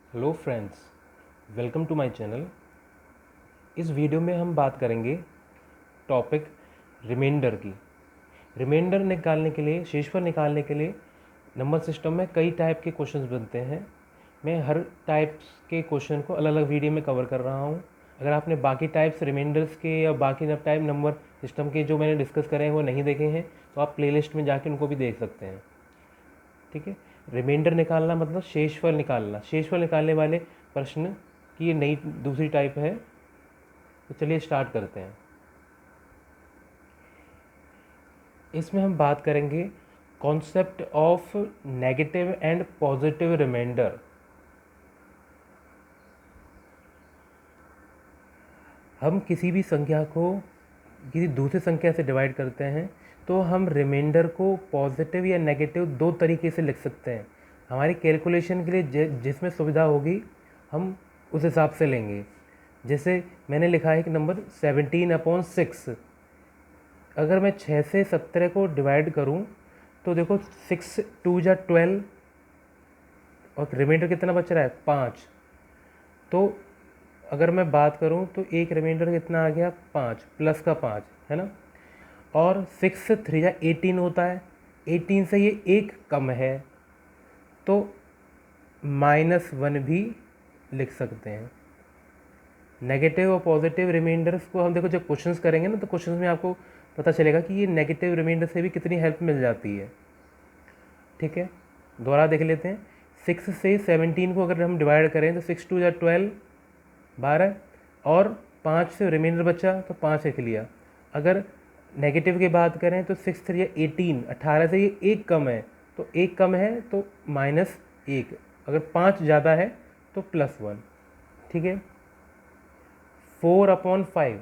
Hello friends, welcome to my channel. इस video में हम बात करेंगे टॉपिक रिमाइंडर की। रिमाइंडर निकालने के लिए, शेषफल निकालने के लिए नंबर सिस्टम में कई टाइप के क्वेश्चंस बनते हैं। मैं हर टाइप्स के क्वेश्चन को अलग अलग वीडियो में कवर कर रहा हूँ। अगर आपने बाकी टाइप्स रिमाइंडर्स के या बाकी टाइप नंबर सिस्टम के जो मैंने डिस्कस करे हैं वो नहीं देखे हैं तो आप प्लेलिस्ट में जाके उनको भी देख सकते हैं। ठीक है। रिमाइंडर निकालना मतलब शेषफल निकालना। शेषफल निकालने वाले प्रश्न की ये नई दूसरी टाइप है। तो चलिए स्टार्ट करते हैं। इसमें हम बात करेंगे concept of negative and positive reminder. हम किसी भी संख्या को किसी दूसरी संख्या से डिवाइड करते हैं तो हम रिमाइंडर को पॉजिटिव या नेगेटिव दो तरीके से लिख सकते हैं। हमारी कैलकुलेशन के लिए जिसमें सुविधा होगी हम उस हिसाब से लेंगे। जैसे मैंने लिखा है कि नंबर 17/6। अगर मैं 6 से 17 को डिवाइड करूं तो देखो 6 2 जा 12 और रिमाइंडर कितना बच रहा है 5। तो अगर मैं बात करूं तो एक रिमाइंडर कितना आ गया 5 प्लस का 5 है ना। और 6 3 जा 18 होता है। 18 से ये एक कम है तो -1 भी लिख सकते हैं। नेगेटिव और पॉजिटिव रिमाइंडर्स को हम देखो जब क्वेश्चंस करेंगे ना तो क्वेश्चंस में आपको पता चलेगा कि ये नेगेटिव रिमाइंडर से भी कितनी हेल्प मिल जाती है। ठीक है, दोबारा देख लेते हैं। 6 से 17 को अगर हम डिवाइड करें तो 6 2 जा 12 12 और 5 से रिमाइंडर बचा तो 5 लिख लिया। अगर नेगेटिव की बात करें तो 6 3 या 18 18 से ये एक कम है तो एक कम है तो -1। अगर 5 ज़्यादा है तो +1। ठीक है। 4/5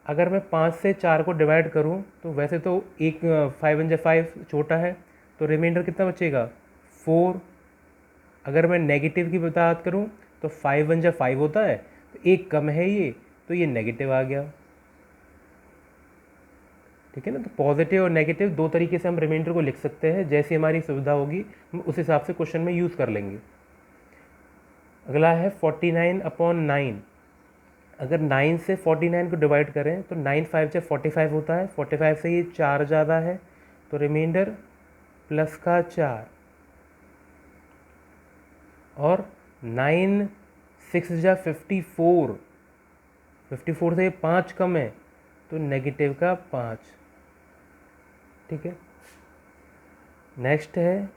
अगर मैं 5 से 4 को डिवाइड करूं तो वैसे तो एक 5 1 5 छोटा है तो रिमाइंडर कितना बचेगा 4। अगर मैं नेगेटिव की बात करूं तो 5 1 5 होता है तो एक कम है ये तो ये नेगेटिव आ गया। ठीक है ना। तो पॉजिटिव और नेगेटिव दो तरीके से हम रिमाइंडर को लिख सकते हैं। जैसी हमारी सुविधा होगी हम उस हिसाब से क्वेश्चन में यूज़ कर लेंगे। अगला है 49/9। अगर 9 से 49 को डिवाइड करें तो 9 5 से 45 होता है। 45 से ये 4 ज़्यादा है तो रिमाइंडर प्लस का 4। और 9 6 जा 54 54 से ये 5 कम है तो नेगेटिव का 5। ठीक है। नेक्स्ट है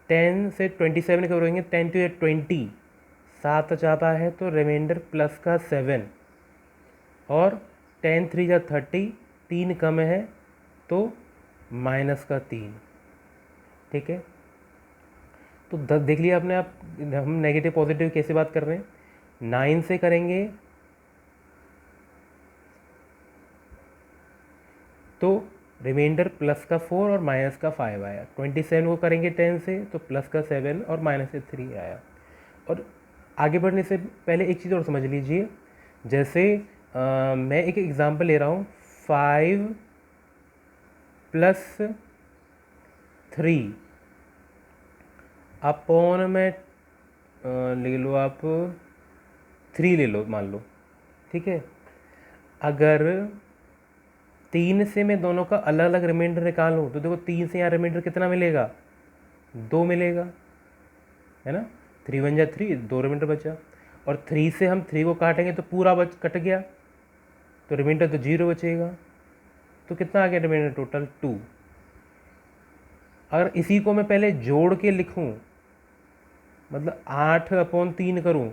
10 से 27 करेंगे। 10 to 20 7 ज़्यादा है तो रिमाइंडर प्लस का 7। और 10 3 जा 30 3 कम है तो माइनस का 3। ठीक है। तो देख लिया आपने आप हम नेगेटिव पॉजिटिव कैसे बात कर रहे हैं। 9 से करेंगे तो रिमाइंडर प्लस का 4 और माइनस का 5 आया। 27 को करेंगे 10 से तो प्लस का 7 और माइनस का 3 आया। और आगे बढ़ने से पहले एक चीज़ और समझ लीजिए। जैसे मैं एक एग्जांपल ले रहा हूँ 5 + 3 अपॉन में ले लो आप 3 ले लो मान लो। ठीक है। अगर 3 से मैं दोनों का अलग अलग रिमाइंडर निकालूँ तो देखो 3 से यहाँ रिमाइंडर कितना मिलेगा 2 मिलेगा है ना। 3 1 जा 3 2 रिमाइंडर बचा। और 3 से हम 3 को काटेंगे तो पूरा कट गया तो रिमाइंडर तो 0 बचेगा। तो कितना आ गया रिमाइंडर टोटल 2। अगर इसी को मैं पहले जोड़ के लिखूं मतलब 8/3 करूं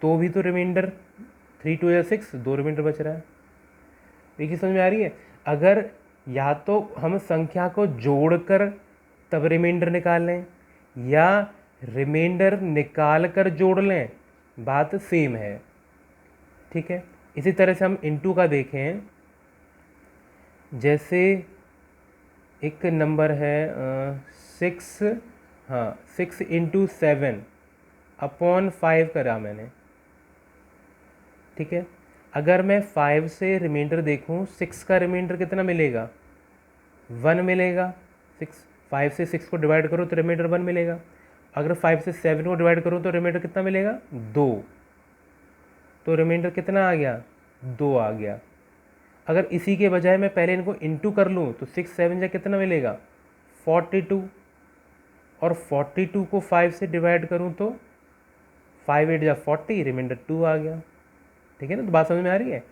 तो भी तो रिमाइंडर 3 2 या 6 2 रिमाइंडर बच रहा है। देखिए समझ में आ रही है। अगर या तो हम संख्या को जोड़कर तब रिमाइंडर निकाल लें या रिमाइंडर निकाल कर जोड़ लें, बात सेम है। ठीक है। इसी तरह से हम इनटू का देखें। जैसे एक नंबर है 6 हाँ 6 × 7/5 करा मैंने। ठीक है। अगर मैं 5 से रिमाइंडर देखूं 6 का रिमाइंडर कितना मिलेगा 1 मिलेगा। 6 5 से 6 को डिवाइड करो तो रिमाइंडर 1 मिलेगा। अगर 5 से 7 को डिवाइड करूँ तो रिमाइंडर कितना मिलेगा, 2। तो रिमाइंडर कितना आ गया, 2 आ गया। अगर इसी के बजाय मैं पहले इनको इंटू कर लूँ तो 6 7 जा कितना मिलेगा, 42। और 42 को 5 से डिवाइड करूँ तो 5 8 जा 40, रिमाइंडर 2 आ गया। ठीक है ना, तो बात समझ में आ रही है।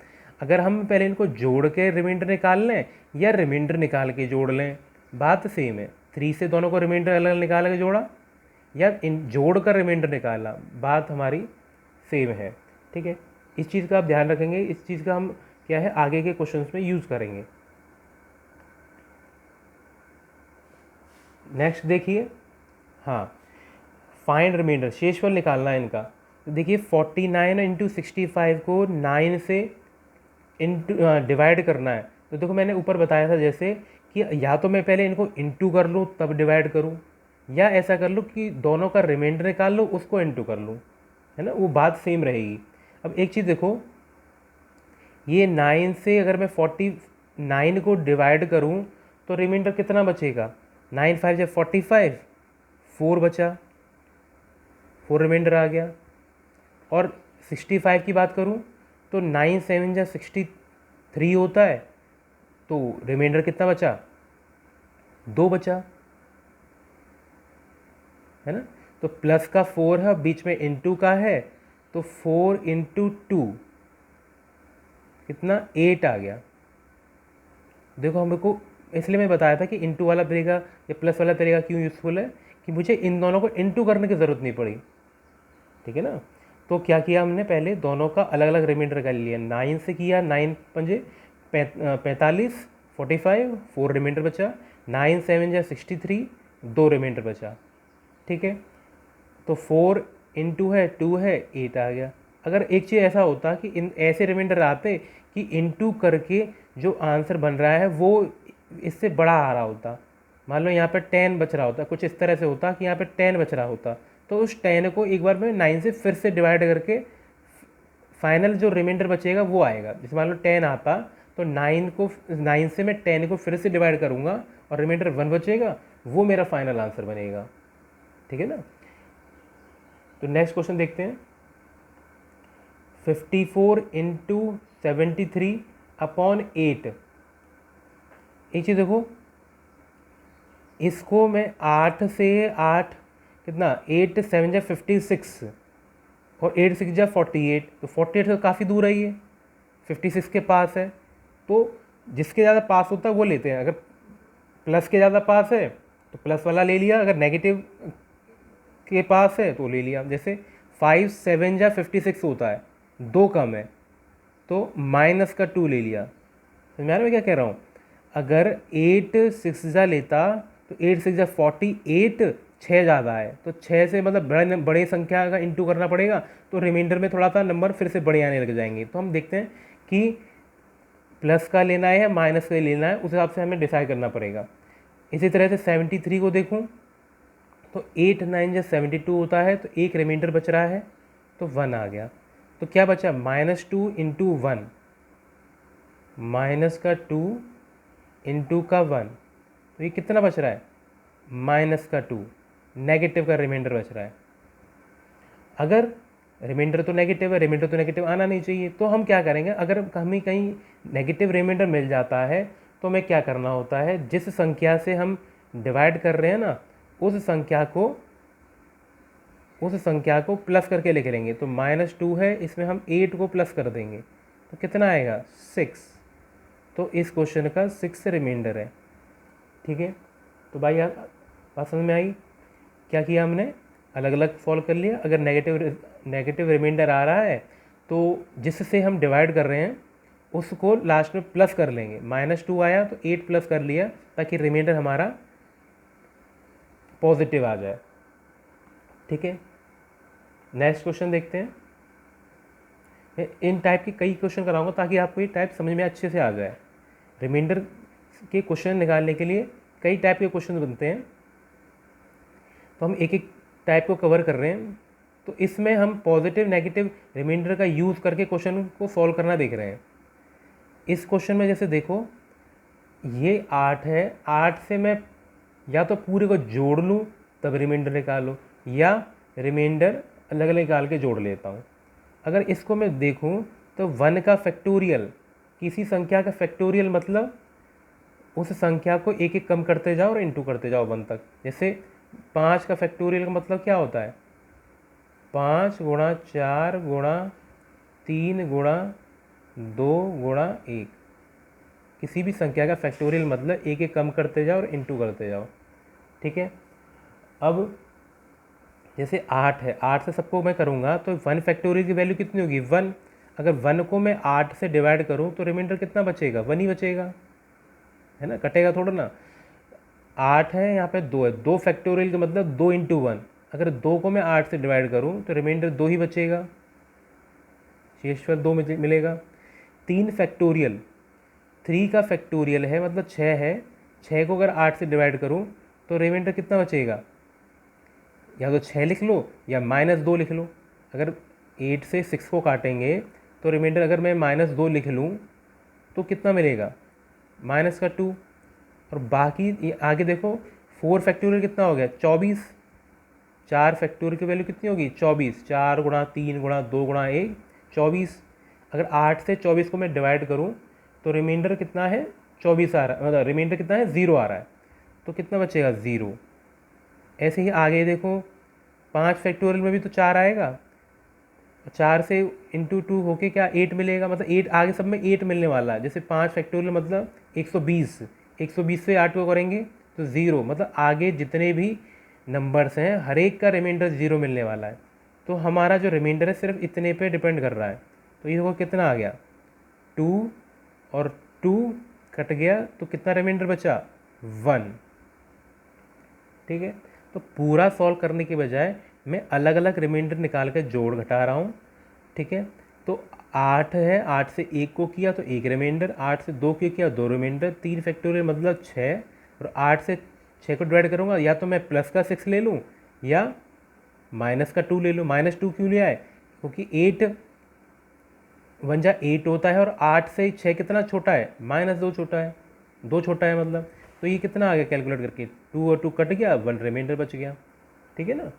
अगर हम पहले इनको जोड़ के रिमाइंडर निकाल लें या रिमाइंडर निकाल के जोड़ लें, बात सेम है। 3 से दोनों को रिमाइंडर अलग अलग निकाल के जोड़ा या इन जोड़ कर रिमाइंडर निकाला, बात हमारी सेम है। ठीक है, इस चीज़ का आप ध्यान रखेंगे, इस चीज़ का हम क्या है आगे के क्वेश्चंस में यूज़ करेंगे। नेक्स्ट देखिए, हाँ, फाइंड रिमाइंडर, शेषफल निकालना है इनका। तो देखिए 49 इंटू 65 को 9 से इंटू डिवाइड करना है। तो देखो मैंने ऊपर बताया था जैसे कि या तो मैं पहले इनको इंटू कर लूँ तब डिवाइड करूँ, या ऐसा कर लूँ कि दोनों का रिमाइंडर निकाल लो उसको इंटू कर लूँ, है ना, वो बात सेम रहेगी। अब एक चीज़ देखो, ये 9 से अगर मैं 49 को डिवाइड करूँ तो रिमाइंडर कितना बचेगा, 9 5 जब 45, 4 बचा, 4 रिमाइंडर आ गया। और 65 की बात करूँ तो 9 7 जा 63 होता है, तो रिमाइंडर कितना बचा, 2 बचा, है ना। तो प्लस का 4 है, बीच में इंटू का है, तो 4 इंटू 2 कितना, 8 आ गया। देखो हमको इसलिए मैं बताया था कि इंटू वाला तरीका या प्लस वाला तरीका क्यों यूज़फुल है, कि मुझे इन दोनों को इंटू करने की ज़रूरत नहीं पड़ी। ठीक है ना, तो क्या किया हमने, पहले दोनों का अलग अलग रिमाइंडर कर लिया। 9 से किया, 9 पंजे 45, 45, 4 रिमाइंडर बचा। 9 7 जा 63, 2 रिमाइंडर बचा। ठीक है, तो 4 इंटू है 2 है, 8 आ गया। अगर एक चीज़ ऐसा होता कि इन ऐसे रिमाइंडर आते कि इंटू करके जो आंसर बन रहा है वो इससे बड़ा आ रहा होता, मान लो यहाँ पे 10 बच रहा होता, कुछ इस तरह से होता कि यहाँ पे 10 बच रहा होता, तो उस 10 को एक बार मैं 9 से फिर से डिवाइड करके फाइनल जो रिमाइंडर बचेगा वो आएगा। जैसे मान लो 10 आता तो 9 से मैं 10 को फिर से डिवाइड करूँगा और रिमाइंडर 1 बचेगा, वो मेरा फाइनल आंसर बनेगा। ठीक है ना, तो नेक्स्ट क्वेश्चन देखते हैं। 54 इंटू 73 अपॉन 8। एक चीज़ देखो, इसको मैं 8 से 8 कितना, 8 7 जा 56 और 8 6 जा 48, तो 48 से काफ़ी दूर है ये, 56 के पास है। तो जिसके ज़्यादा पास होता है वो लेते हैं। अगर प्लस के ज़्यादा पास है तो प्लस वाला ले लिया, अगर नेगेटिव के पास है तो ले लिया। जैसे 5 7 जा 56 होता है, 2 कम है, तो माइनस का 2 ले लिया। समझ में आ रहा है मैं क्या कह रहा हूँ। अगर 8 6 जा लेता तो 8 6 जा 48, 6 ज़्यादा है, तो 6 से मतलब बड़े संख्या का इंटू करना पड़ेगा, तो रिमाइंडर में थोड़ा सा नंबर फिर से बड़े आने लग जाएंगे। तो हम देखते हैं कि प्लस का लेना है या माइनस का लेना है, उस हिसाब से हमें डिसाइड करना पड़ेगा। इसी तरह से 73 को देखूँ तो 8 9 जब 72 होता है, तो एक रिमाइंडर बच रहा है, तो 1 आ गया। तो क्या बचा, -2 इंटू 1, माइनस का 2 इंटू का 1, तो ये कितना बच रहा है, माइनस का 2, नेगेटिव का रिमाइंडर बच रहा है। अगर रिमाइंडर तो नेगेटिव है, रिमाइंडर तो नेगेटिव आना नहीं चाहिए, तो हम क्या करेंगे, अगर हमें कहीं नेगेटिव रिमाइंडर मिल जाता है तो हमें क्या करना होता है, जिस संख्या से हम डिवाइड कर रहे हैं ना, उस संख्या को प्लस करके लिख लेंगे। तो -2 है, इसमें हम 8 को प्लस कर देंगे, तो कितना आएगा, 6। तो इस क्वेश्चन का 6 रिमाइंडर है। ठीक है, तो भाई यार बात समझ में आई। क्या किया हमने, अलग अलग सॉल्व कर लिया। अगर नेगेटिव रिमाइंडर आ रहा है तो जिससे हम डिवाइड कर रहे हैं उसको लास्ट में प्लस कर लेंगे। -2 आया तो 8 प्लस कर लिया, ताकि रिमाइंडर हमारा पॉजिटिव आ जाए। ठीक है, नेक्स्ट क्वेश्चन देखते हैं। मैं इन टाइप के कई क्वेश्चन कराऊंगा ताकि आपको ये टाइप समझ में अच्छे से आ जाए। रिमाइंडर के क्वेश्चन निकालने के लिए कई टाइप के क्वेश्चन बनते हैं, तो हम एक एक टाइप को कवर कर रहे हैं। तो इसमें हम पॉजिटिव नेगेटिव रिमाइंडर का यूज़ करके क्वेश्चन को सॉल्व करना देख रहे हैं। इस क्वेश्चन में जैसे देखो, ये 8 है, 8 से मैं या तो पूरे को जोड़ लूँ तब रिमाइंडर निकालो, या रिमाइंडर अलग अलग निकाल के जोड़ लेता हूँ। अगर इसको मैं देखूँ तो 1 का फैक्टोरियल, किसी संख्या का फैक्टोरियल मतलब उस संख्या को एक एक कम करते जाओ और इंटू करते जाओ 1 तक। जैसे 5 का फैक्टोरियल का मतलब क्या होता है, 5 गुणा 4 गुणा 3 गुणा 2 गुणा 1। किसी भी संख्या का फैक्टोरियल मतलब एक एक कम करते जाओ और इंटू करते जाओ। ठीक है। अब जैसे 8 है, 8 से सबको मैं करूँगा तो 1 फैक्टोरियल की वैल्यू कितनी होगी, 1। अगर 1 को मैं 8 से डिवाइड करूँ तो रिमाइंडर कितना बचेगा, 1 ही बचेगा, है ना, कटेगा थोड़ा ना। 8 है, यहाँ पे 2 है, 2 फैक्टोरियल का मतलब 2 इंटू 1। अगर 2 को मैं 8 से डिवाइड करूँ तो रिमाइंडर 2 ही बचेगा, शेषफल 2 मिलेगा। 3 फैक्टोरियल, 3 का फैक्टोरियल है मतलब 6 है, 6 को अगर 8 से डिवाइड करूँ तो रिमाइंडर कितना बचेगा, या तो 6 लिख लो या -2 लिख लो। अगर 8 से 6 को काटेंगे तो रिमाइंडर अगर मैं -2 लिख लूँ तो कितना मिलेगा, -2। और बाकी ये आगे देखो, 4 फैक्टोरियल कितना हो गया, 24। 4 फैक्टोरियल की वैल्यू कितनी होगी, 24। 4 गुणा 3 गुणा 2 गुणा 1, 24। अगर 8 से 24 को मैं डिवाइड करूँ तो रिमाइंडर कितना है, 24 आ रहा है, मतलब रिमाइंडर कितना है, 0 आ रहा है। तो कितना बचेगा, 0। ऐसे ही आगे देखो, 5 फैक्टोरियल में भी तो 4 आएगा, 4 से इंटू 2 होके क्या 8 मिलेगा, मतलब 8 आगे सब में 8 मिलने वाला है। जैसे 5 फैक्टोरियल मतलब 120, 120 से 8 को करेंगे तो 0, मतलब आगे जितने भी नंबर्स हैं हर एक का रिमाइंडर 0 मिलने वाला है। तो हमारा जो रिमाइंडर है सिर्फ इतने पे डिपेंड कर रहा है। तो ये देखो कितना आ गया, 2 और 2 कट गया तो कितना रिमाइंडर बचा, 1। ठीक है। तो पूरा सॉल्व करने के बजाय मैं अलग अलग रिमाइंडर निकाल के जोड़ घटा रहा हूँ। ठीक है। तो 8 है, 8 से 1 को किया तो 1 रिमाइंडर, 8 से 2 को किया 2 रिमाइंडर, 3 फैक्टोरियल मतलब 6। और 8 से 6 को डिवाइड करूँगा, या तो मैं प्लस का 6 ले लूँ या माइनस का 2 ले लूँ। -2 क्यों लिया है, क्योंकि 8 1 जा 8 होता है और 8 से 6 कितना छोटा है, -2 छोटा है, 2 छोटा है मतलब। तो ये कितना आ गया कैलकुलेट करके, 2 और 2 कट गया, 1 रिमाइंडर बच गया। ठीक है ना।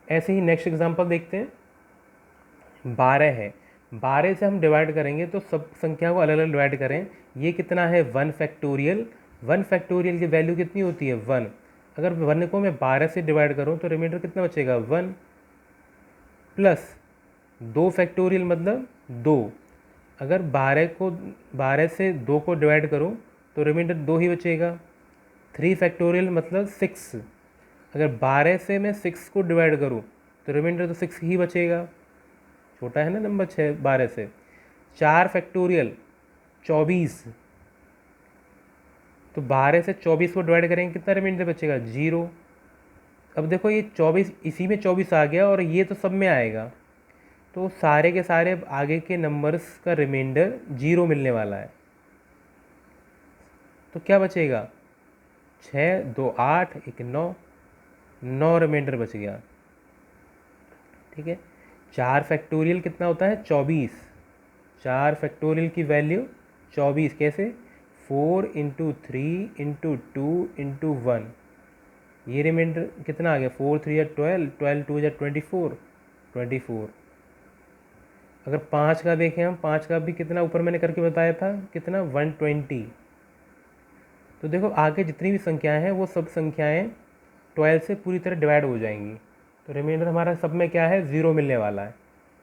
ऐसे ही नेक्स्ट एग्जांपल देखते हैं। 12 है, 12 से हम डिवाइड करेंगे तो सब संख्या को अलग अलग डिवाइड करें। ये कितना है, 1 फैक्टोरियल, 1 फैक्टोरियल की वैल्यू कितनी होती है, 1। अगर 1 को मैं 12 से डिवाइड करूँ तो रिमाइंडर कितना बचेगा, 1। प्लस 2 फैक्टोरियल मतलब 2। अगर 12 से 2 को डिवाइड करूँ तो रिमाइंडर 2 ही बचेगा। 3 फैक्टोरियल मतलब 6। अगर 12 से मैं 6 को डिवाइड करूँ तो रिमाइंडर तो 6 ही बचेगा, छोटा है ना नंबर 6 12 से। 4 फैक्टोरियल 24, तो 12 से 24 को डिवाइड करेंगे कितना रिमाइंडर बचेगा, 0। अब देखो ये 24 इसी में 24 आ गया और ये तो सब में आएगा, तो सारे के सारे आगे के नंबर्स का रिमाइंडर 0 मिलने वाला है। तो क्या बचेगा, 6 2 8 1 9, 9 रिमाइंडर बच गया। ठीक है। 4 फैक्टोरियल कितना होता है, 24। 4 फैक्टोरियल की वैल्यू 24, कैसे, 4 इंटू 3 इंटू 2 इंटू 1। ये रिमाइंडर कितना आ गया, 4 3 या 12, 12 2 या 24, 24। अगर 5 का देखें हम, 5 का भी कितना ऊपर मैंने करके बताया था, कितना 120। तो देखो आगे जितनी भी संख्याएं हैं वो सब संख्याएं 12 से पूरी तरह डिवाइड हो जाएंगी, तो रिमाइंडर हमारा सब में क्या है, 0 मिलने वाला है।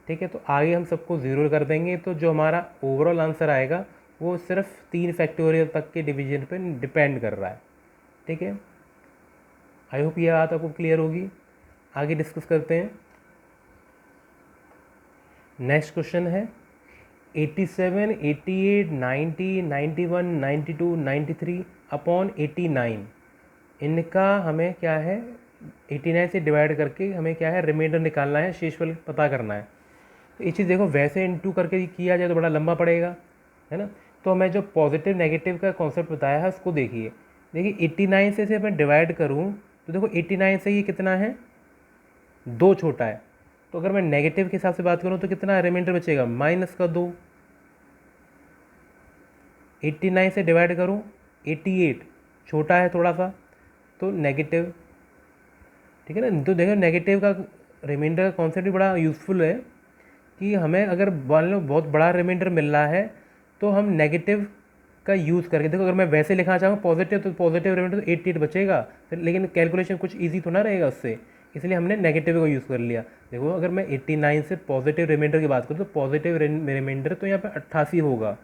ठीक है। तो आगे हम सबको 0 कर देंगे, तो जो हमारा ओवरऑल आंसर आएगा वो सिर्फ 3 फैक्टोरियल तक के डिवीजन पे डिपेंड कर रहा है। ठीक है। आई होप ये बात आपको क्लियर होगी। आगे डिस्कस करते हैं। नेक्स्ट क्वेश्चन है 87 88 90 91 92 93 अपॉन 89। इनका हमें क्या है, 89 से डिवाइड करके हमें क्या है, रिमाइंडर निकालना है, शेषफल पता करना है। तो ये चीज़ देखो वैसे इंटू करके किया जाए तो बड़ा लंबा पड़ेगा, है ना। तो मैं जो पॉजिटिव नेगेटिव का कॉन्सेप्ट बताया है उसको देखिए। देखिए 89 से मैं डिवाइड करूँ तो देखो 89 से ये कितना है, 2 छोटा है। तो अगर मैं नेगेटिव के हिसाब से बात करूँ तो कितना रिमाइंडर बचेगा, -2। 89 से डिवाइड करूँ 88, छोटा है थोड़ा सा, तो नेगेटिव ठीक है ना। तो देखो नेगेटिव का रिमाइंडर का कॉन्सेप्ट भी बड़ा यूज़फुल है कि हमें अगर मान लो बहुत बड़ा रिमाइंडर मिल रहा है तो हम नेगेटिव का यूज़ करके, देखो अगर मैं वैसे लिखना चाहूँ पॉजिटिव तो पॉजिटिव रिमाइंडर तो 88 बचेगा, लेकिन कैलकुलेशन कुछ ईजी तो ना रहेगा उससे, इसलिए हमने नेगेटिव का यूज़ कर लिया। देखो अगर मैं 89 से पॉजिटिव रिमाइंडर की बात करूँ तो पॉजिटिव रिमाइंडर तो यहाँ पर 88 होगा,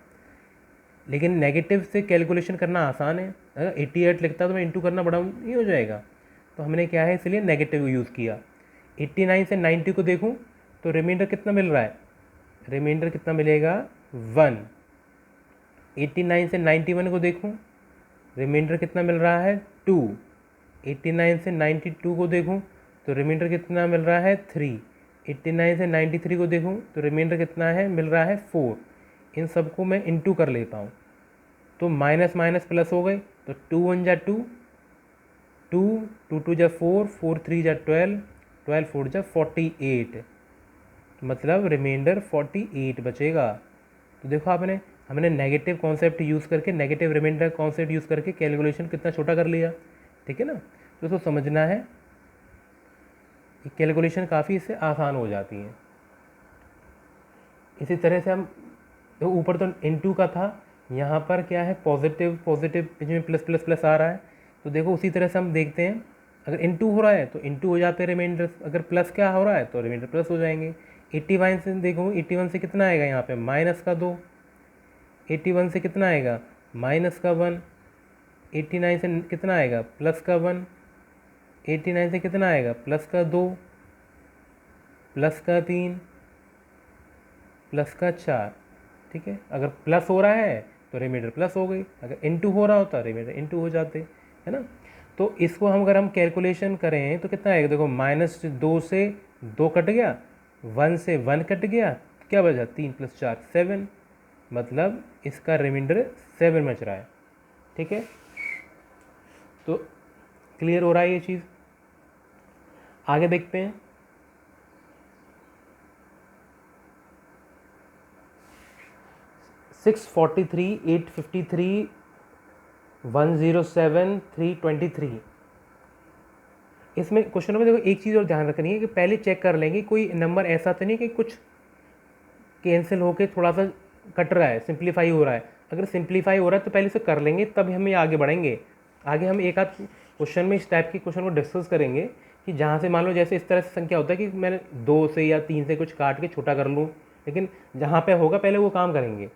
लेकिन नेगेटिव से कैलकुलेशन करना आसान है। अगर 88 लिखता तो मैं इंटू करना बड़ा नहीं हो जाएगा, तो हमने क्या है इसलिए नेगेटिव यूज़ किया। 89 से 90 को देखूँ तो रिमाइंडर कितना मिल रहा है, रिमाइंडर कितना मिलेगा 1। 89 से 91 को देखूँ रिमाइंडर कितना मिल रहा है 2। 89 से 92 को देखूँ तो रिमाइंडर कितना मिल रहा है 3। 89 से 93 को देखूँ तो रिमाइंडर कितना है मिल रहा है 4। इन सबको मैं इंटू कर लेता हूँ तो माइनस माइनस प्लस हो गए, तो 2 1 जा 2, 2 2 2 जा 4, 4 3 जा 12, 12 4 जा 48, मतलब रिमाइंडर 48 बचेगा। तो देखो आपने हमने नेगेटिव कॉन्सेप्ट यूज़ करके, नेगेटिव रिमाइंडर कॉन्सेप्ट यूज़ करके कैलकुलेशन कितना छोटा कर लिया, ठीक है ना। तो उसको समझना है, कैलकुलेशन काफ़ी इससे आसान हो जाती है। इसी तरह से हम तो ऊपर तो इनटू का था, यहाँ पर क्या है पॉजिटिव पॉजिटिव में प्लस प्लस प्लस आ रहा है, तो देखो उसी तरह से हम देखते हैं अगर इनटू हो रहा है तो इनटू हो जाते हैं रिमाइंडर, अगर प्लस क्या हो रहा है तो रिमाइंडर प्लस हो जाएंगे। 81 से देखो 81 से कितना आएगा यहाँ पे माइनस का 2, 81 से कितना आएगा माइनस का 1, 89 से कितना आएगा प्लस का 1, 89 से कितना आएगा प्लस का 2, प्लस का 3, प्लस का 4, ठीक है। अगर प्लस हो रहा है तो रिमाइंडर प्लस हो गई, अगर इनटू हो रहा होता रिमाइंडर इनटू हो जाते, है ना। तो इसको हम अगर हम कैलकुलेशन करें तो कितना आएगा, देखो -2 से 2 कट गया, 1 से 1 कट गया, क्या बचा 3 + 4 7, मतलब इसका रिमाइंडर 7 बच रहा है, ठीक है। तो क्लियर हो रहा है ये चीज़। आगे देखते हैं। 643 853 107 323, इसमें क्वेश्चनों में देखो एक चीज़ और ध्यान रखनी है कि पहले चेक कर लेंगे कोई नंबर ऐसा तो नहीं कि कुछ कैंसिल होके थोड़ा सा कट रहा है, सिंप्लीफाई हो रहा है। अगर सिंप्लीफाई हो रहा है तो पहले इसे कर लेंगे, तब हम ये आगे बढ़ेंगे। आगे हम एक आध क्वेश्चन में इस टाइप के क्वेश्चन को डिस्कस करेंगे कि जहाँ से मान लो जैसे इस तरह से संख्या होता है कि मैंने 2 से या 3 से कुछ काट के छोटा कर लूँ, लेकिन जहाँ पे होगा पहले वो काम करेंगे।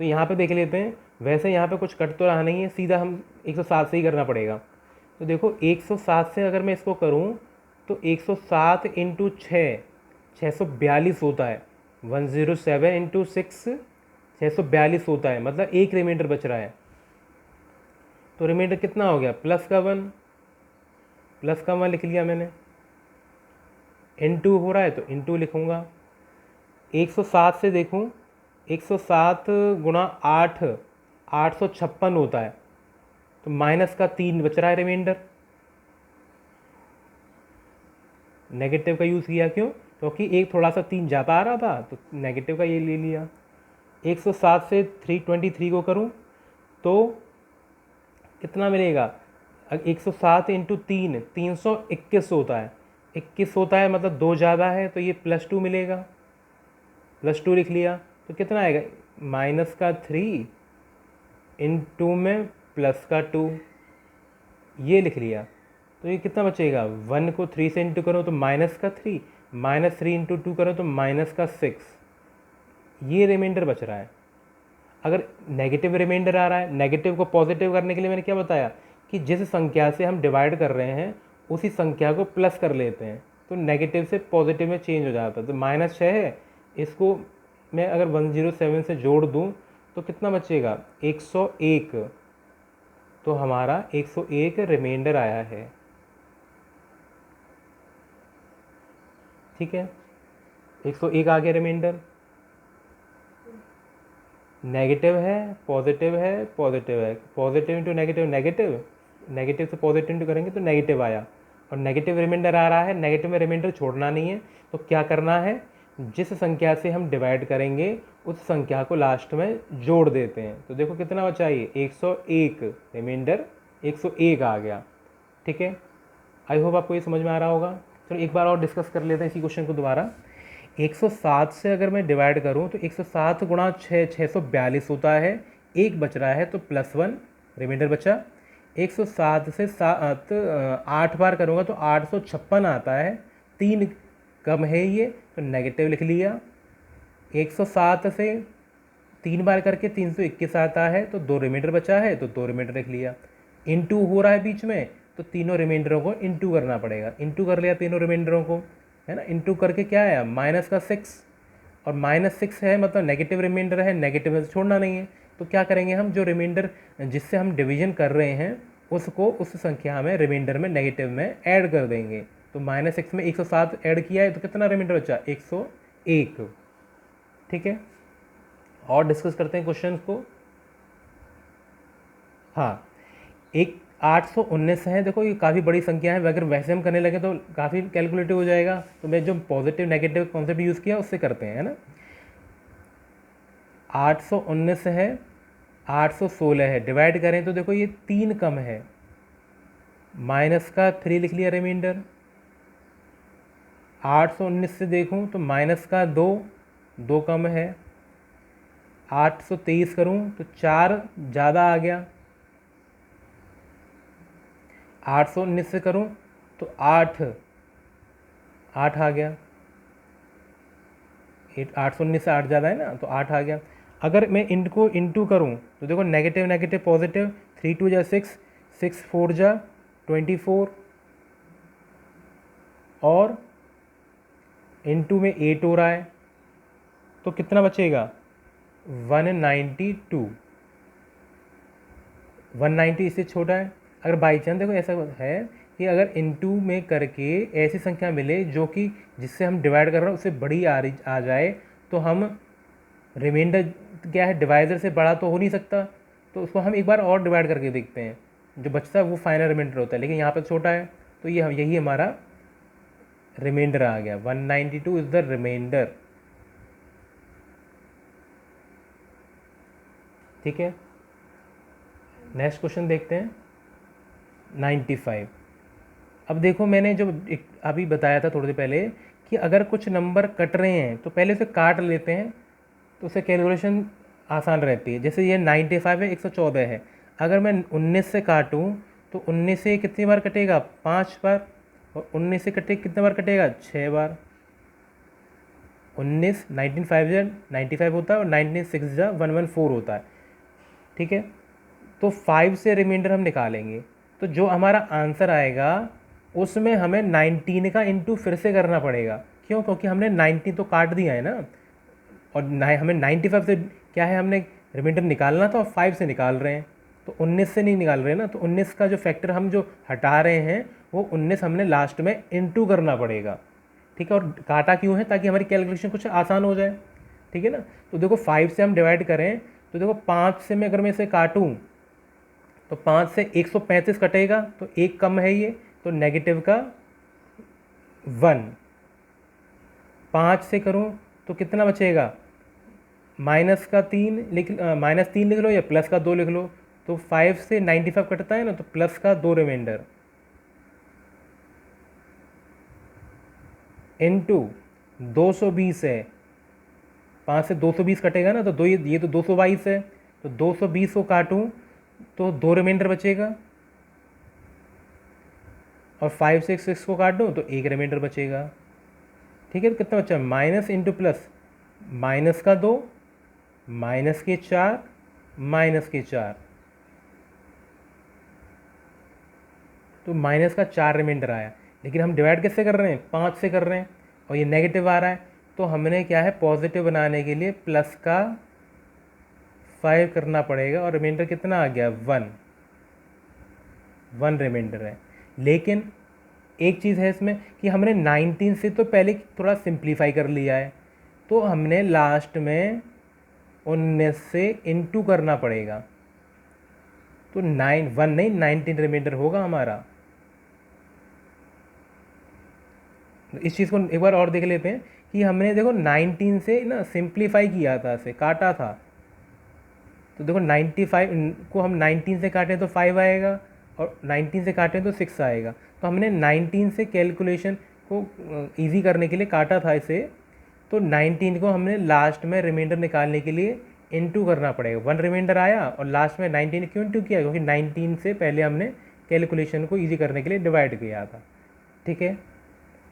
तो यहाँ पे देख लेते हैं, वैसे यहाँ पे कुछ कट तो रहा नहीं है, सीधा हम 107 से ही करना पड़ेगा। तो देखो 107 से अगर मैं इसको करूँ तो 107 × 6 642 होता है, 107 × 6 642 होता है, मतलब एक रिमाइंडर बच रहा है। तो रिमाइंडर कितना हो गया प्लस का 1, प्लस का 1 लिख लिया मैंने, इनटू हो रहा है तो इनटू लिखूँगा। 107 से देखूँ 107 × 8 856 होता है, तो माइनस का 3 बच रहा है रिमाइंडर। नेगेटिव का यूज़ किया क्यों, क्योंकि एक थोड़ा सा 3 ज़्यादा आ रहा था तो नेगेटिव का ये ले लिया। 107 से 323 को करूं तो कितना मिलेगा, 107 × 3 321 होता है, 21 होता है, मतलब 2 ज़्यादा है तो ये +2 मिलेगा, +2 लिख लिया। तो कितना आएगा माइनस का 3 × में प्लस का 2, ये लिख लिया। तो ये कितना बचेगा, 1 को 3 से इंटू करो तो माइनस का 3, -3 × 2 करो तो माइनस का 6, ये रिमाइंडर बच रहा है। अगर नेगेटिव रिमाइंडर आ रहा है, नेगेटिव को पॉजिटिव करने के लिए मैंने क्या बताया कि जिस संख्या से हम डिवाइड कर रहे हैं उसी संख्या को प्लस कर लेते हैं, तो नेगेटिव से पॉजिटिव में चेंज हो जाता है। तो -6 है, इसको मैं अगर 107 से जोड़ दूं तो कितना बचेगा 101, तो हमारा 101 रिमाइंडर आया है, ठीक है। 101 आ गया रिमाइंडर। नेगेटिव है पॉजिटिव है, पॉजिटिव है, positive into negative negative, negative से पॉजिटिव इंटू करेंगे तो नेगेटिव आया, और नेगेटिव रिमाइंडर आ रहा है, नेगेटिव में रिमाइंडर छोड़ना नहीं है। तो क्या करना है, जिस संख्या से हम डिवाइड करेंगे उस संख्या को लास्ट में जोड़ देते हैं। तो देखो कितना बचा, ये 101 रिमाइंडर 101 आ गया, ठीक है। आई होप आपको ये समझ में आ रहा होगा। चलो एक बार और डिस्कस कर लेते हैं इसी क्वेश्चन को दोबारा। 107 से अगर मैं डिवाइड करूँ तो 107 गुणा 642 होता है, एक बच रहा है तो +1 रिमाइंडर बचा। 107 से 8 बार करूँगा तो 856 आता है, 3 कम है ये तो नेगेटिव लिख लिया। 107 से 3 बार करके 321 आता है तो 2 रिमाइंडर बचा है तो 2 रिमाइंडर लिख लिया। इनटू हो रहा है बीच में तो तीनों रिमाइंडरों को इनटू करना पड़ेगा, इनटू कर लिया तीनों रिमाइंडरों को, है ना। इनटू करके क्या आया -6, और -6 है मतलब नेगेटिव रिमाइंडर है, नेगेटिव में से छोड़ना नहीं है। तो क्या करेंगे हम, जो रिमाइंडर जिससे हम डिवीजन कर रहे हैं उसको उस संख्या में रिमाइंडर में नेगेटिव में ऐड कर देंगे। तो -6 में 107 ऐड किया है तो कितना रिमाइंडर बचा, 101। ठीक है, और डिस्कस करते हैं क्वेश्चन को। हाँ, एक 819 है, देखो ये काफ़ी बड़ी संख्या है, अगर वैसे हम करने लगे तो काफ़ी कैलकुलेटिव हो जाएगा। तो मैं जो पॉजिटिव नेगेटिव कॉन्सेप्ट यूज़ किया उससे करते हैं, है ना। 819 है, 816 है, डिवाइड करें तो देखो ये 3 कम है, -3 लिख लिया रिमाइंडर। 819 से देखूं तो -2 कम है। 823 करूं तो 4 ज़्यादा आ गया। 819 से करूं तो 8 आ गया। 819 से 8 ज़्यादा है ना, तो 8 आ गया। अगर मैं इनको इंटू करूँ तो देखो नेगेटिव नेगेटिव पॉजिटिव, 3 2 जा 6, 6 4 जा 24, और इंटू में 8 हो रहा है तो कितना बचेगा, 192। 190 इससे छोटा है। अगर बाई चांस देखो ऐसा है कि अगर इनटू में करके ऐसी संख्या मिले जो कि जिससे हम डिवाइड कर रहे हैं उससे बड़ी आ जाए, तो हम रिमाइंडर क्या है, डिवाइजर से बड़ा तो हो नहीं सकता, तो उसको हम एक बार और डिवाइड करके देखते हैं, जो बचता है वो फाइनल रिमाइंडर होता है, लेकिन यहाँ पर छोटा है तो ये यही हमारा रिमाइंडर आ गया। 192 इज द रिमाइंडर। ठीक है, नेक्स्ट क्वेश्चन देखते हैं 95। अब देखो मैंने जो अभी बताया था थोड़ी देर पहले कि अगर कुछ नंबर कट रहे हैं तो पहले उसे काट लेते हैं तो उससे कैलकुलेशन आसान रहती है। जैसे ये 95 है, 114 है, अगर मैं 19 से काटूँ तो 19 से कितनी बार कटेगा, 5 बार, और 19 से कितने बार कटेगा, 6 बार। 19 19 5 जा 95 होता है और 19 6 जा 114 होता है। ठीक है, तो 5 से रिमाइंडर हम निकालेंगे तो जो हमारा आंसर आएगा उसमें हमें 19 का इंटू फिर से करना पड़ेगा। क्यों, क्योंकि हमने 19 तो काट दिया है ना, और हमें 95 से क्या है, हमने रिमाइंडर निकालना था और 5 से निकाल रहे हैं, तो 19 से नहीं निकाल रहे हैं ना, तो 19 का जो फैक्टर हम जो हटा रहे हैं वो 19 हमने लास्ट में इंटू करना पड़ेगा। ठीक है, और काटा क्यों है, ताकि हमारी कैलकुलेशन कुछ आसान हो जाए। ठीक है ना, तो देखो 5 से हम डिवाइड करें तो देखो 5 से मैं अगर मैं इसे काटूँ तो 5 से 135 कटेगा तो एक कम है ये, तो नेगेटिव का 1। 5 से करूं तो कितना बचेगा, -3 लिख लो या +2 लिख लो, तो 5 से 95 कटता है ना, तो +2 रिमाइंडर इंटू 220 है। 5 से 220 कटेगा ना, तो ये तो 222 है, तो 220 को काटूं तो 2 रिमाइंडर बचेगा, और 5 से 6 को काट दूँ तो 1 रिमाइंडर बचेगा। ठीक है, तो कितना बचा, माइनस इंटू प्लस, -2 -4 -4, तो -4 रिमाइंडर आया। लेकिन हम डिवाइड किससे कर रहे हैं, 5 से कर रहे हैं, और ये नेगेटिव आ रहा है, तो हमने क्या है, पॉजिटिव बनाने के लिए +5 करना पड़ेगा, और रिमाइंडर कितना आ गया, 1 रिमाइंडर है। लेकिन एक चीज़ है इसमें कि हमने 19 से तो पहले थोड़ा सिंप्लीफाई कर लिया है, तो हमने लास्ट में 19 से इंटू करना पड़ेगा, तो 1 नहीं 19 रिमाइंडर होगा हमारा। इस चीज़ को एक बार और देख लेते हैं कि हमने देखो 19 से ना सिंप्लीफाई किया था, इसे काटा था, तो देखो 95 को हम 19 से काटें तो 5 आएगा, और 19 से काटें तो 6 आएगा। तो हमने 19 से कैलकुलेशन को ईजी करने के लिए काटा था इसे, तो 19 को हमने लास्ट में रिमाइंडर निकालने के लिए इनटू करना पड़ेगा। 1 रिमाइंडर आया और लास्ट में 19 क्यों इनटू किया, क्योंकि 19 से पहले हमने कैलकुलेशन को ईजी करने के लिए डिवाइड किया था। ठीक है,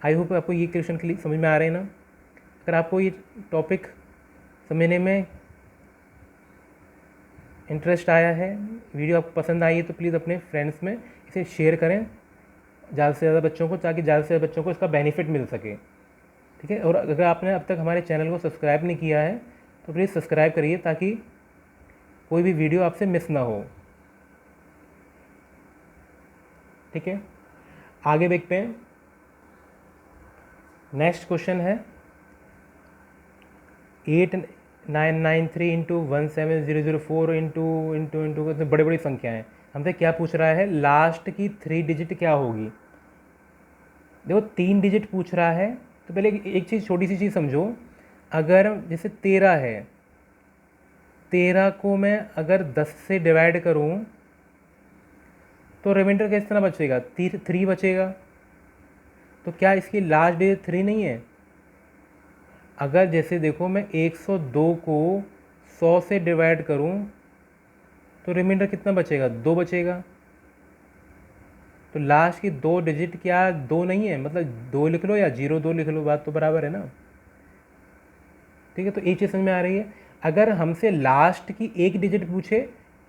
आई होप आपको ये क्वेश्चन समझ में आ रहे हैं ना। अगर आपको ये टॉपिक समझने में इंटरेस्ट आया है, वीडियो आपको पसंद आई है, तो प्लीज़ अपने फ्रेंड्स में इसे शेयर करें ज़्यादा से ज़्यादा बच्चों को, ताकि ज़्यादा से ज़्यादा बच्चों को इसका बेनिफिट मिल सके। ठीक है, और अगर आपने अब तक हमारे चैनल को सब्सक्राइब नहीं किया है तो प्लीज़ सब्सक्राइब करिए, ताकि कोई भी वीडियो आपसे मिस ना हो। ठीक है, आगे देखते हैं। नेक्स्ट क्वेश्चन है 8993 इंटू 17004 इंटू बड़ी बड़ी संख्याएं। हमसे क्या पूछ रहा है, लास्ट की 3 डिजिट क्या होगी। देखो 3 डिजिट पूछ रहा है, तो पहले एक चीज़, छोटी सी चीज़ समझो। अगर जैसे 13 है, 13 को मैं अगर 10 से डिवाइड करूं तो रिमाइंडर किस तरह बचेगा, 3 बचेगा। तो क्या इसकी लास्ट डिजिट 3 नहीं है। अगर जैसे देखो मैं 102 को 100 से डिवाइड करूं तो रिमाइंडर कितना बचेगा, 2 बचेगा। तो लास्ट की 2 डिजिट क्या 2 नहीं है, मतलब 2 लिख लो या 02 लिख लो, बात तो बराबर है ना। ठीक है, तो एक चीज़ समझ में आ रही है। अगर हमसे लास्ट की 1 डिजिट पूछे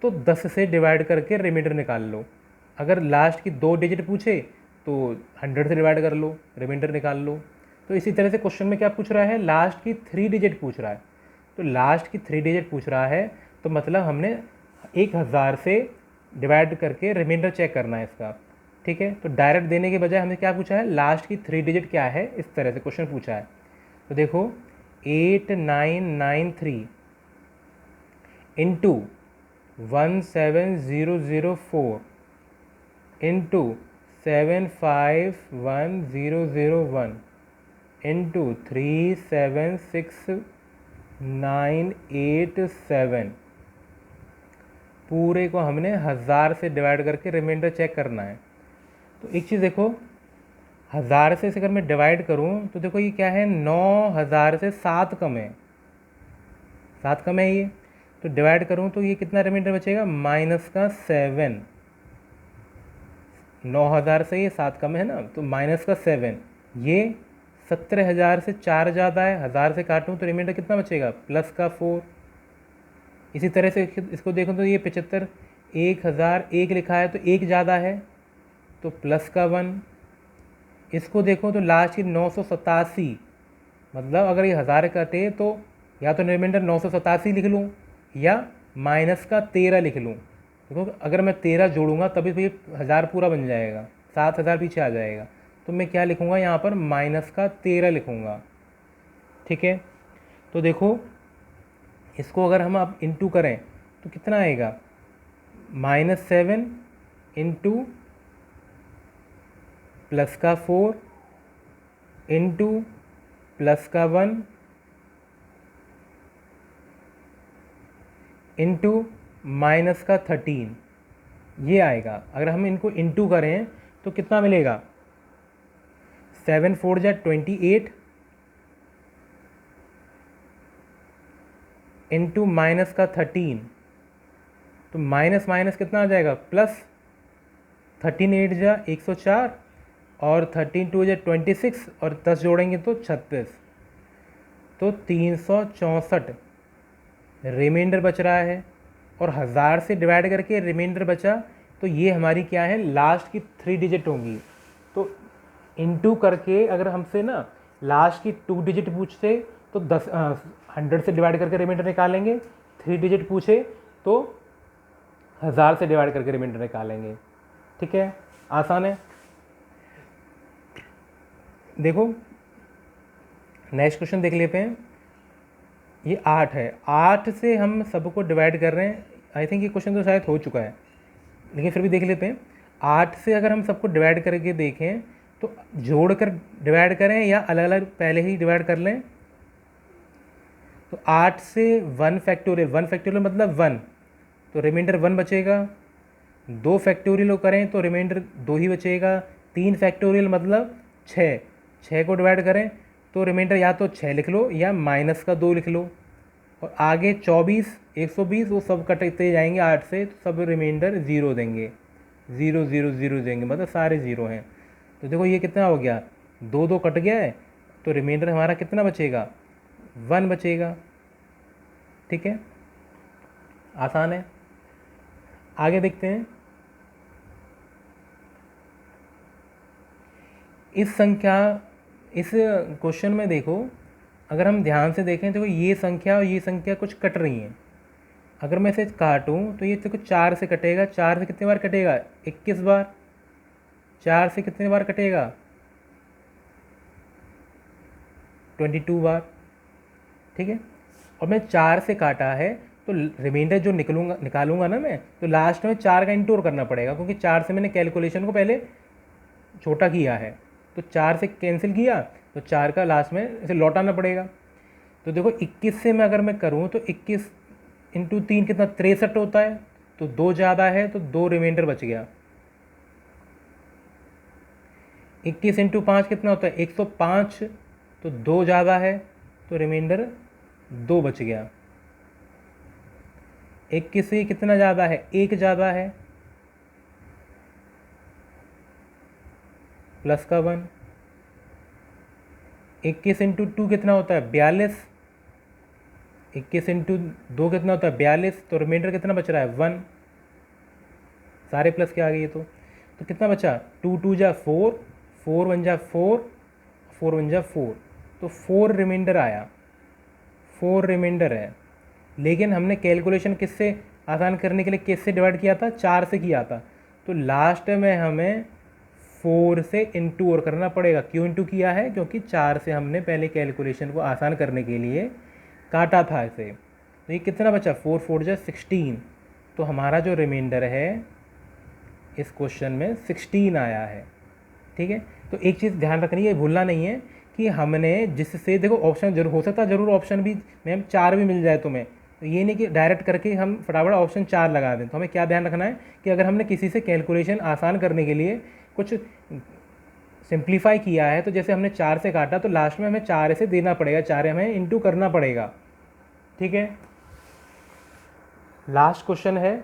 तो 10 से डिवाइड करके रिमाइंडर निकाल लो। अगर लास्ट की 2 डिजिट पूछे तो 100 से डिवाइड कर लो, रिमाइंडर निकाल लो। तो इसी तरह से क्वेश्चन में क्या पूछ रहा है, लास्ट की 3 डिजिट पूछ रहा है। तो लास्ट की 3 डिजिट पूछ रहा है, तो मतलब हमने 1000 से डिवाइड करके रिमाइंडर चेक करना है इसका। ठीक है, तो डायरेक्ट देने के बजाय हमने क्या पूछा है, लास्ट की 3 डिजिट क्या है, इस तरह से क्वेश्चन पूछा है। तो देखो 8993 इंटू 17004 इंटू 751001 इंटू 376987, पूरे को हमने 1000 से डिवाइड करके रिमाइंडर चेक करना है। तो एक चीज़ देखो, 1000 से अगर मैं डिवाइड करूं तो देखो ये क्या है, 9000 से 7 कम है, 7 कम है ये। तो डिवाइड करूं तो ये कितना रिमाइंडर बचेगा, -7। 9000 से ये 7 कम है ना, तो -7। ये 17000 से 4 ज़्यादा है, 1000 से काटूं तो रिमाइंडर कितना बचेगा, +4। इसी तरह से इसको देखो तो ये 75, 1001 लिखा है तो 1 ज़्यादा है तो +1। इसको देखो तो लास्ट की 987, मतलब अगर ये 1000 कटे तो या तो रिमाइंडर 987 लिख लूँ या -13 लिख लूँ। देखो अगर मैं 13 जोड़ूंगा तभी तो ये 1000 पूरा बन जाएगा, 7000 पीछे आ जाएगा। तो मैं क्या लिखूँगा यहाँ पर, -13 लिखूँगा। ठीक है, तो देखो इसको अगर हम अब इंटू करें तो कितना आएगा, -7 इंटू +4 इंटू +1 इंटू -13, ये आएगा। अगर हम इनको इंटू करें तो कितना मिलेगा, 7 4 जा 28 इंटू -13, तो माइनस माइनस कितना आ जाएगा, +13 8 जा 104 और 13 2 जा 26 और 10 जोड़ेंगे तो 36, तो 364 रिमाइंडर बच रहा है। और 1000 से डिवाइड करके रिमाइंडर बचा, तो ये हमारी क्या है, लास्ट की 3 डिजिट होंगी। तो इंटू करके अगर हमसे ना लास्ट की 2 डिजिट पूछते तो 100 से डिवाइड करके रिमाइंडर निकालेंगे, 3 डिजिट पूछे तो 1000 से डिवाइड करके रिमाइंडर निकालेंगे। ठीक है, आसान है। देखो नेक्स्ट क्वेश्चन देख लेते हैं। ये 8 है, 8 से हम सबको डिवाइड कर रहे हैं। आई थिंक ये क्वेश्चन तो शायद हो चुका है, लेकिन फिर भी देख लेते हैं। 8 से अगर हम सबको डिवाइड करके देखें तो जोड़ कर डिवाइड करें या अलग अलग पहले ही डिवाइड कर लें। तो 8 से 1 फैक्टोरियल, 1 फैक्टोरियल मतलब 1, तो रिमाइंडर 1 बचेगा। 2 फैक्टोरियल करें तो रिमाइंडर 2 ही बचेगा, 3 फैक्टोरियल मतलब 6, 6 को डिवाइड करें तो रिमाइंडर या तो 6 लिख लो या माइनस का 2 लिख लो, और आगे 24 120 वो सब कटते जाएंगे 8 से, तो सब रिमाइंडर 0 देंगे, 0 0 0 देंगे, मतलब सारे 0 हैं। तो देखो ये कितना हो गया, 2 2 कट गया है, तो रिमाइंडर हमारा कितना बचेगा, 1 बचेगा। ठीक है, आसान है। आगे देखते हैं। इस क्वेश्चन में देखो, अगर हम ध्यान से देखें तो ये संख्या और ये संख्या कुछ कट रही हैं। अगर मैं इसे काटूं तो ये देखो 4 से कटेगा, 4 से कितने बार कटेगा, 21 बार। 4 से कितने बार कटेगा, 22 बार। ठीक है, और मैं 4 से काटा है तो रिमाइंडर जो निकालूंगा ना मैं, तो लास्ट में 4 का इंटू करना पड़ेगा, क्योंकि 4 से मैंने कैलकुलेशन को पहले छोटा किया है, तो 4 से कैंसिल किया तो 4 का लास्ट में इसे लौटाना पड़ेगा। तो देखो 21 से मैं अगर मैं करूँ तो 21 इंटू 3 कितना, 63 होता है, तो 2 ज़्यादा है तो 2 रिमाइंडर बच गया। 21 इंटू 5 कितना होता है, 105, तो 2 ज़्यादा है तो रिमाइंडर 2 बच गया। 21 से कितना ज़्यादा है, 1 ज़्यादा है, प्लस का 1। 21 इंटू 2 कितना होता है, 42। 21 इंटू 2 कितना होता है, 42, तो रिमाइंडर कितना बच रहा है, 1। सारे प्लस के आ गए तो कितना बचा, 2 2 जा 4, 4 1 जा 4, 4 1 जा 4, तो 4 रिमाइंडर आया, 4 रिमाइंडर है। लेकिन हमने कैलकुलेशन किससे आसान करने के लिए किससे डिवाइड किया था, 4 से किया था, तो लास्ट में हमें 4 से इंटू और करना पड़ेगा। क्यों इंटू किया है, क्योंकि 4 से हमने पहले कैलकुलेशन को आसान करने के लिए काटा था इसे। तो ये कितना बचा, 4 4 जा 16, तो हमारा जो रिमाइंडर है इस क्वेश्चन में 16 आया है। ठीक है, तो एक चीज़ ध्यान रखनी है, भूलना नहीं है कि हमने जिससे, देखो ऑप्शन जरूर हो सकता है, जरूर ऑप्शन भी मैम 4 भी मिल जाए तुम्हें, तो ये नहीं कि डायरेक्ट करके हम फटाफट ऑप्शन 4 लगा दें। तो हमें क्या ध्यान रखना है कि अगर हमने किसी से कैलकुलेशन आसान करने के लिए कुछ सिंप्लीफाई किया है, तो जैसे हमने 4 से काटा तो लास्ट में हमें 4 से देना पड़ेगा, 4 हमें इंटू करना पड़ेगा। ठीक है, लास्ट क्वेश्चन है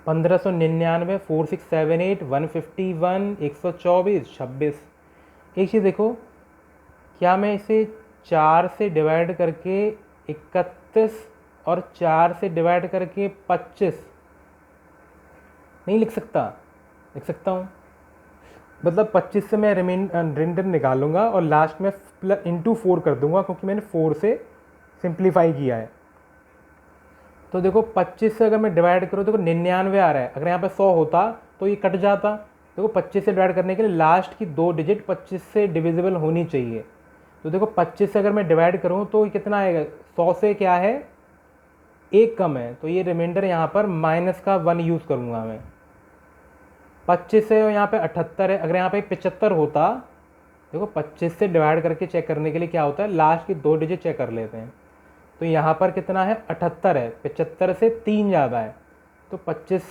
1599, 4678, 151, 124, 26। एक चीज़ देखो, क्या मैं इसे 4 से डिवाइड करके 31 और 4 से डिवाइड करके 25 नहीं लिख सकता, लिख सकता हूँ। मतलब 25 से मैं रिमाइंडर निकालूंगा और लास्ट में इंटू 4 कर दूंगा, क्योंकि मैंने 4 से सिंप्लीफाई किया है। तो देखो 25 से अगर मैं डिवाइड करूँ, देखो 99 आ रहा है, अगर यहाँ पे 100 होता तो ये कट जाता। देखो 25 से डिवाइड करने के लिए लास्ट की 2 डिजिट 25 से डिविजिबल होनी चाहिए। तो देखो 25 से अगर मैं डिवाइड करूँ तो ये कितना आएगा, 100 से क्या है, 1 कम है, तो ये रिमाइंडर यहाँ पर माइनस का 1 यूज़ करूँगा मैं। 25 से यहाँ पे 78 है, अगर यहाँ पे 75 होता, देखो 25 से डिवाइड करके चेक करने के लिए क्या होता है, लास्ट की 2 डिजिट चेक कर लेते हैं। तो यहाँ पर कितना है, 78 है, 75 से 3 ज़्यादा है, तो 25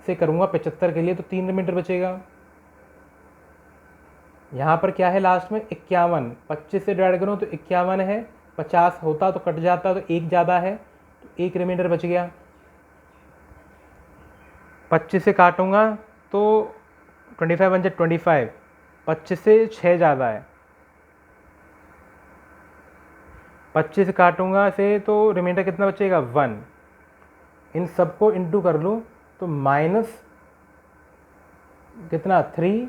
से करूँगा 75 के लिए, तो 3 रिमाइंडर बचेगा। यहाँ पर क्या है लास्ट में, 51, 25 से डिवाइड करूँ तो 51 है, 50 होता तो कट जाता, तो 1 ज़्यादा है, तो 1 रिमाइंडर बच गया। 25 से काटूंगा तो 25 बन जाए 25, 25 से 6 ज़्यादा है, 25 से काटूंगा से तो रिमाइंडर कितना बचेगा, 1। इन सबको इंटू कर लूँ तो माइनस कितना, 3,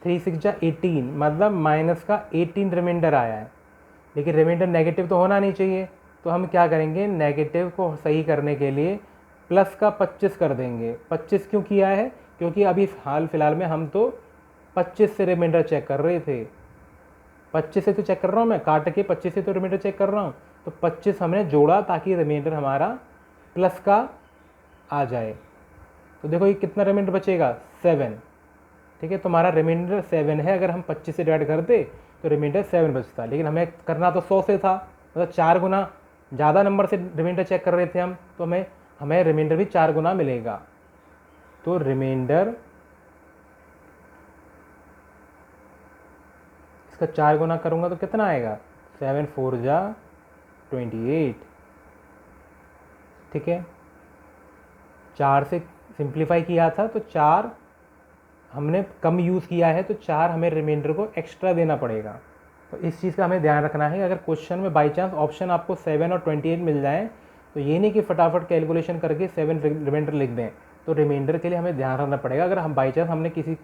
3 6 जा 18, मतलब माइनस का 18 रिमाइंडर आया है। लेकिन रिमाइंडर नेगेटिव तो होना नहीं चाहिए, तो हम क्या करेंगे, नेगेटिव को सही करने के लिए प्लस का 25 कर देंगे। 25 क्यों किया है, क्योंकि अभी हाल फिलहाल में हम तो 25 से रिमाइंडर चेक कर रहे थे, 25 से तो चेक कर रहा हूँ मैं, काट के 25 से तो रिमाइंडर चेक कर रहा हूँ, तो 25 हमने जोड़ा ताकि रिमाइंडर हमारा प्लस का आ जाए। तो देखो ये कितना रिमाइंडर बचेगा, 7। ठीक है, तो हमारा रिमाइंडर 7 है। अगर हम 25 से डिवाइड करते तो रिमाइंडर 7 बचता, लेकिन हमें करना तो 100 से था, मतलब 4 गुना ज़्यादा नंबर से रिमाइंडर चेक कर रहे थे हम, तो हमें रिमाइंडर भी 4 गुना मिलेगा। तो रिमाइंडर इसका 4 गुना करूँगा तो कितना आएगा, 7 4 जा 28। ठीक है, 4 से सिंप्लीफाई किया था तो 4 हमने कम यूज़ किया है, तो 4 हमें रिमाइंडर को एक्स्ट्रा देना पड़ेगा। तो इस चीज़ का हमें ध्यान रखना है। अगर क्वेश्चन में बाई चांस ऑप्शन आपको 7 और 28 मिल जाए, तो ये नहीं कि फटाफट कैलकुलेशन करके 7 रिमाइंडर लिख दें। तो रिमाइंडर के लिए हमें ध्यान रखना पड़ेगा। अगर हम बाई चांस हमने किसी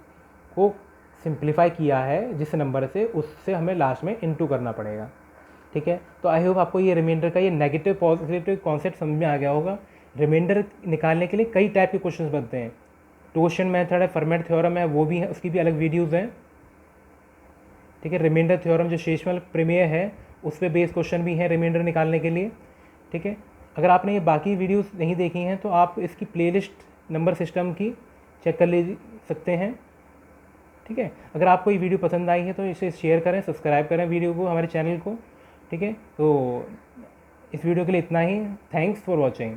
को सिंप्लीफाई किया है जिस नंबर से, उससे हमें लास्ट में इनटू करना पड़ेगा। ठीक है, तो आई होप आपको ये रिमाइंडर का ये नेगेटिव पॉजिटिव कॉन्सेप्ट समझ में आ गया होगा। रिमाइंडर निकालने के लिए कई टाइप के क्वेश्चंस बनते हैं। टोशन मेथड है, फर्मेट थ्योरम है, वो भी है, उसकी भी अलग वीडियोज़ हैं। ठीक है, रिमाइंडर थ्योरम जो शेषमल प्रमेय है उस पर बेस क्वेश्चन भी हैं रिमाइंडर निकालने के लिए। ठीक है, अगर आपने ये बाकी वीडियोस नहीं देखी हैं तो आप इसकी प्लेलिस्ट नंबर सिस्टम की चेक कर ले सकते हैं। ठीक है, अगर आपको ये वीडियो पसंद आई है तो इसे शेयर करें, सब्सक्राइब करें वीडियो को, हमारे चैनल को। ठीक है, तो इस वीडियो के लिए इतना ही। Thanks for watching.